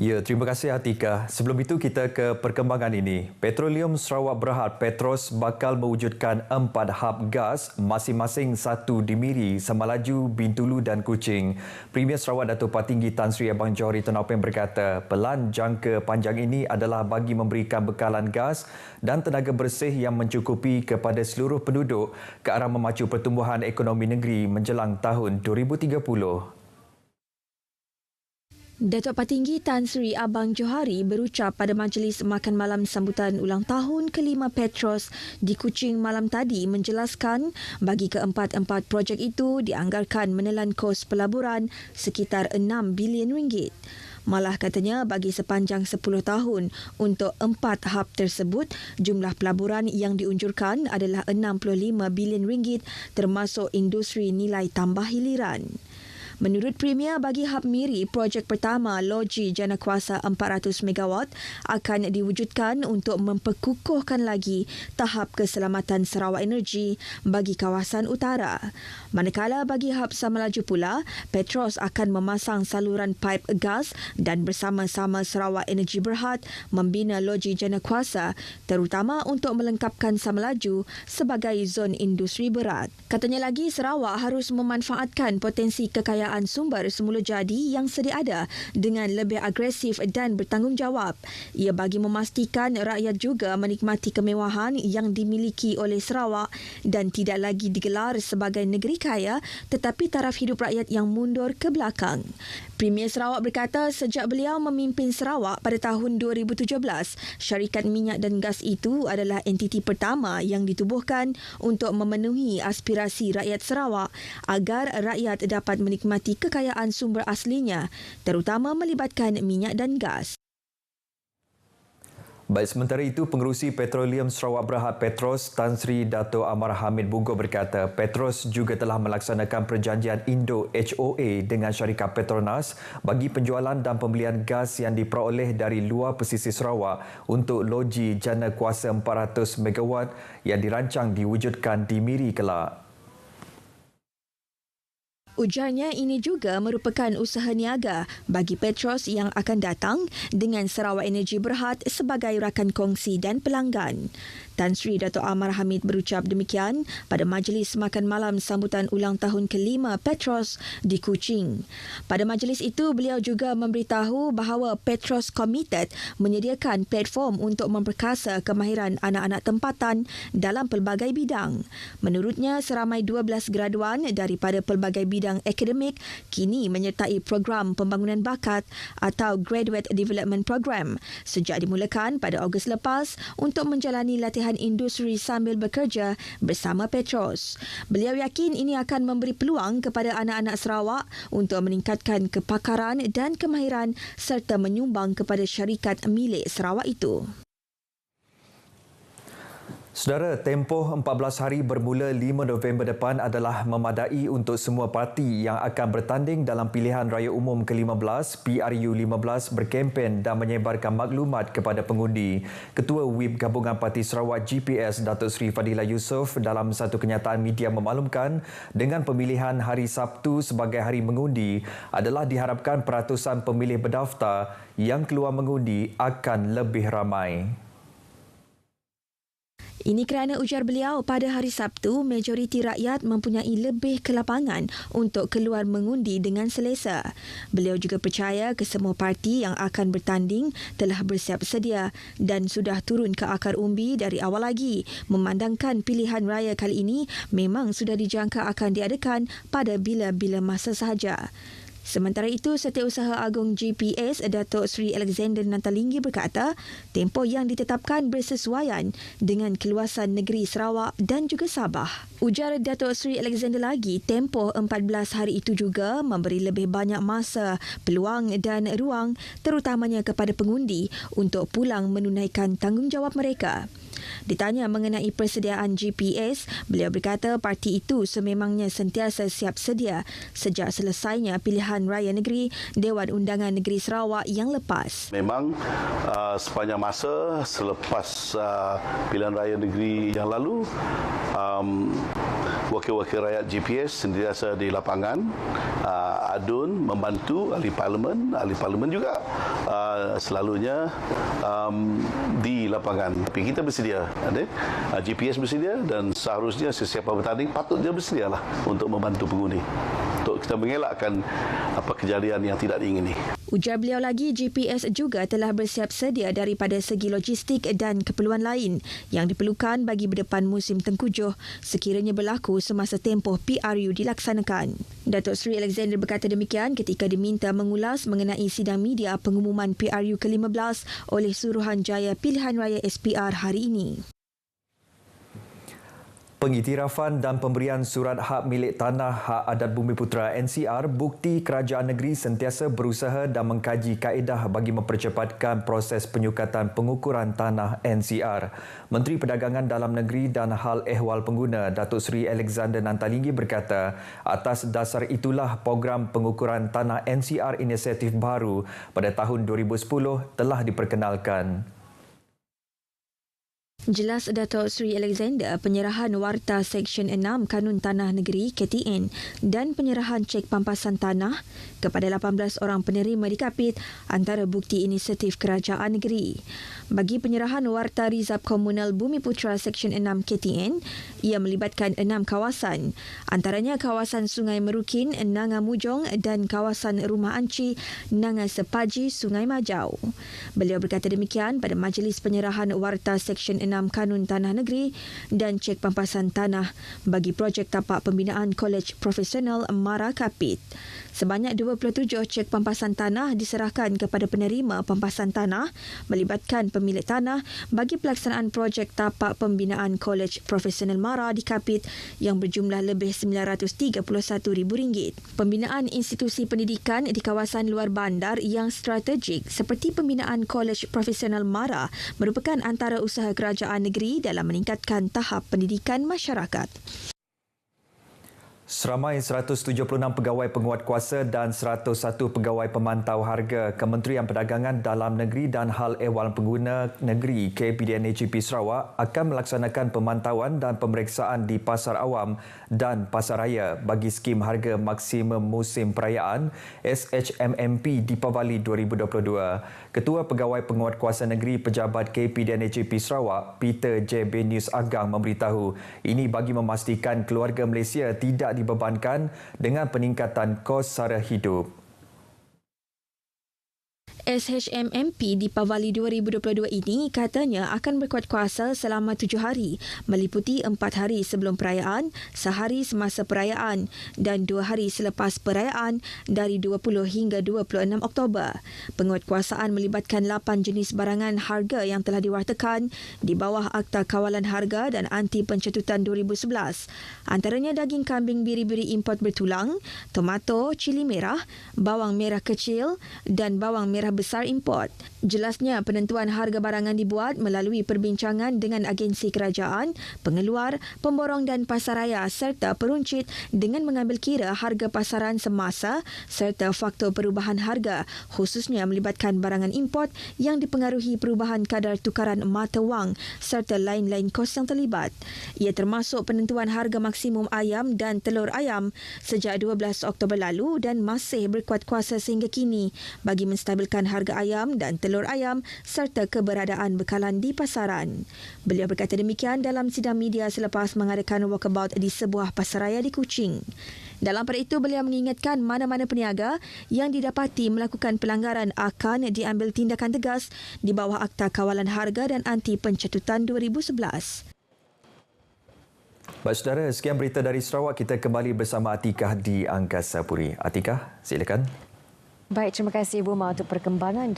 Ya, terima kasih Atika. Sebelum itu kita ke perkembangan ini. Petroleum Sarawak Berhad Petros bakal mewujudkan 4 hub gas masing-masing satu di Miri, Semalaju, Bintulu dan Kuching. Premier Sarawak Dato' Patinggi Tan Sri Abang Johari Tun Openg berkata, pelan jangka panjang ini adalah bagi memberikan bekalan gas dan tenaga bersih yang mencukupi kepada seluruh penduduk ke arah memacu pertumbuhan ekonomi negeri menjelang tahun 2030. Datuk Patinggi Tan Sri Abang Johari berucap pada majlis makan malam sambutan ulang tahun ke-5 Petros di Kuching malam tadi menjelaskan bagi keempat-empat projek itu dianggarkan menelan kos pelaburan sekitar 6 bilion ringgit. Malah katanya bagi sepanjang 10 tahun untuk 4 hub tersebut, jumlah pelaburan yang diunjurkan adalah 65 bilion ringgit termasuk industri nilai tambah hiliran. Menurut Premier, bagi Hub Miri, projek pertama loji janakuasa 400 MW akan diwujudkan untuk memperkukuhkan lagi tahap keselamatan Sarawak Energi bagi kawasan utara. Manakala bagi Hub Semalaju pula, Petros akan memasang saluran paip gas dan bersama-sama Sarawak Energi Berhad membina loji janakuasa terutama untuk melengkapkan Semalaju sebagai zon industri berat. Katanya lagi, Sarawak harus memanfaatkan potensi kekayaan sumber semula jadi yang sedia ada dengan lebih agresif dan bertanggungjawab. Ia bagi memastikan rakyat juga menikmati kemewahan yang dimiliki oleh Sarawak dan tidak lagi digelar sebagai negeri kaya tetapi taraf hidup rakyat yang mundur ke belakang. Premier Sarawak berkata sejak beliau memimpin Sarawak pada tahun 2017, syarikat minyak dan gas itu adalah entiti pertama yang ditubuhkan untuk memenuhi aspirasi rakyat Sarawak agar rakyat dapat menikmati kekayaan sumber aslinya, terutama melibatkan minyak dan gas. Baik, sementara itu, Pengerusi Petroleum Sarawak Berhad Petros Tan Sri Dato' Amar Hamid Bungo berkata Petros juga telah melaksanakan perjanjian Indo-HOA dengan syarikat Petronas bagi penjualan dan pembelian gas yang diperoleh dari luar pesisir Sarawak untuk loji jana kuasa 400 MW yang dirancang diwujudkan di Miri kelak. Ujarnya ini juga merupakan usaha niaga bagi Petros yang akan datang dengan Sarawak Energi Berhad sebagai rakan kongsi dan pelanggan. Tan Sri Dato' Amar Hamid berucap demikian pada majlis makan malam sambutan ulang tahun ke-5 Petros di Kuching. Pada majlis itu, beliau juga memberitahu bahawa Petros komited menyediakan platform untuk memperkasa kemahiran anak-anak tempatan dalam pelbagai bidang. Menurutnya, seramai 12 graduan daripada pelbagai bidang akademik kini menyertai program pembangunan bakat atau Graduate Development Program sejak dimulakan pada Ogos lepas untuk menjalani latihan industri sambil bekerja bersama Petros. Beliau yakin ini akan memberi peluang kepada anak-anak Sarawak untuk meningkatkan kepakaran dan kemahiran serta menyumbang kepada syarikat milik Sarawak itu. Saudara, tempoh 14 hari bermula 5 November depan adalah memadai untuk semua parti yang akan bertanding dalam pilihan raya umum ke-15 PRU15 berkempen dan menyebarkan maklumat kepada pengundi. Ketua Whip Gabungan Parti Sarawak GPS Datuk Seri Fadilah Yusof dalam satu kenyataan media memaklumkan dengan pemilihan hari Sabtu sebagai hari mengundi adalah diharapkan peratusan pemilih berdaftar yang keluar mengundi akan lebih ramai. Ini kerana ujar beliau pada hari Sabtu, majoriti rakyat mempunyai lebih kelapangan untuk keluar mengundi dengan selesa. Beliau juga percaya kesemua parti yang akan bertanding telah bersiap sedia dan sudah turun ke akar umbi dari awal lagi, memandangkan pilihan raya kali ini memang sudah dijangka akan diadakan pada bila-bila masa sahaja. Sementara itu, Setiausaha Agung GPS Datuk Seri Alexander Nantalinggi berkata, tempoh yang ditetapkan bersesuaian dengan keluasan negeri Sarawak dan juga Sabah. Ujar Datuk Seri Alexander lagi, tempoh 14 hari itu juga memberi lebih banyak masa, peluang dan ruang terutamanya kepada pengundi untuk pulang menunaikan tanggungjawab mereka. Ditanya mengenai persediaan GPS, beliau berkata parti itu sememangnya sentiasa siap sedia sejak selesainya pilihan raya negeri Dewan Undangan Negeri Sarawak yang lepas. Memang sepanjang masa selepas pilihan raya negeri yang lalu, wakil-wakil rakyat GPS sentiasa di lapangan, adun membantu ahli parlimen juga selalunya di lapangan. Tapi kita bersedia, GPS bersedia dan seharusnya sesiapa bertanding patutnya bersedialah untuk membantu pengundi untuk kita mengelakkan kejadian yang tidak diingini. Ujar beliau lagi, GPS juga telah bersiap sedia daripada segi logistik dan keperluan lain yang diperlukan bagi berdepan musim tengkujuh sekiranya berlaku semasa tempoh PRU dilaksanakan. Datuk Seri Alexander berkata demikian ketika diminta mengulas mengenai sidang media pengumuman PRU ke-15 oleh Suruhanjaya Pilihan Raya SPR hari ini. Pengiktirafan dan pemberian surat hak milik tanah Hak Adat Bumiputera NCR bukti kerajaan negeri sentiasa berusaha dan mengkaji kaedah bagi mempercepatkan proses penyukatan pengukuran tanah NCR. Menteri Perdagangan Dalam Negeri dan Hal Ehwal Pengguna Datuk Seri Alexander Nantalingi berkata, atas dasar itulah program pengukuran tanah NCR inisiatif baru pada tahun 2010 telah diperkenalkan. Jelas Datuk Seri Alexander, penyerahan Warta Seksyen 6 Kanun Tanah Negeri KTN dan penyerahan cek pampasan tanah kepada 18 orang penerima dikapit antara bukti inisiatif kerajaan negeri. Bagi penyerahan Warta Rizab Komunal Bumiputera Seksyen 6 KTN, ia melibatkan 6 kawasan, antaranya kawasan Sungai Merukin, Nanga Mujong dan kawasan Rumah Anci, Nanga Sepaji, Sungai Majau. Beliau berkata demikian pada majlis penyerahan Warta Seksyen 6 Kanun Tanah Negeri dan cek pampasan tanah bagi projek tapak pembinaan Kolej Profesional MARA Kapit. Sebanyak 27 cek pampasan tanah diserahkan kepada penerima pampasan tanah melibatkan pemilik tanah bagi pelaksanaan projek tapak pembinaan Kolej Profesional MARA di Kapit yang berjumlah lebih RM931,000. Pembinaan institusi pendidikan di kawasan luar bandar yang strategik seperti pembinaan Kolej Profesional MARA merupakan antara usaha kerajaan negeri dalam meningkatkan tahap pendidikan masyarakat. Seramai 176 pegawai penguatkuasa dan 101 pegawai pemantau harga Kementerian Perdagangan Dalam Negeri dan Hal Ehwal Pengguna Negeri KPDNAGP Sarawak akan melaksanakan pemantauan dan pemeriksaan di pasar awam dan pasar raya bagi skim harga maksimum musim perayaan SHMMP Deepavali 2022. Ketua Pegawai Penguatkuasa Negeri Pejabat KPDNAGP Sarawak, Peter J. Benius Agang memberitahu ini bagi memastikan keluarga Malaysia tidak dibebankan dengan peningkatan kos sara hidup. SHMMP Deepavali 2022 ini katanya akan berkuat kuasa selama 7 hari, meliputi 4 hari sebelum perayaan, sehari semasa perayaan dan 2 hari selepas perayaan dari 20 hingga 26 Oktober. Penguatkuasaan melibatkan 8 jenis barangan harga yang telah diwartakan di bawah Akta Kawalan Harga dan Anti Pencetutan 2011. Antaranya daging kambing biri-biri import bertulang, tomato, cili merah, bawang merah kecil dan bawang merah besar import. Jelasnya penentuan harga barangan dibuat melalui perbincangan dengan agensi kerajaan, pengeluar, pemborong dan pasaraya serta peruncit dengan mengambil kira harga pasaran semasa serta faktor perubahan harga khususnya melibatkan barangan import yang dipengaruhi perubahan kadar tukaran mata wang serta lain-lain kos yang terlibat. Ia termasuk penentuan harga maksimum ayam dan telur ayam sejak 12 Oktober lalu dan masih berkuat kuasa sehingga kini bagi menstabilkan harga ayam dan telur ayam serta keberadaan bekalan di pasaran. Beliau berkata demikian dalam sidang media selepas mengadakan walkabout di sebuah pasaraya di Kuching. Dalam pada itu, beliau mengingatkan mana-mana peniaga yang didapati melakukan pelanggaran akan diambil tindakan tegas di bawah Akta Kawalan Harga dan Anti Pencetutan 2011. Baik saudara, sekian berita dari Sarawak. Kita kembali bersama Atikah di Angkasa Puri. Atikah, silakan. Baik, terima kasih Ibu Ma untuk perkembangan.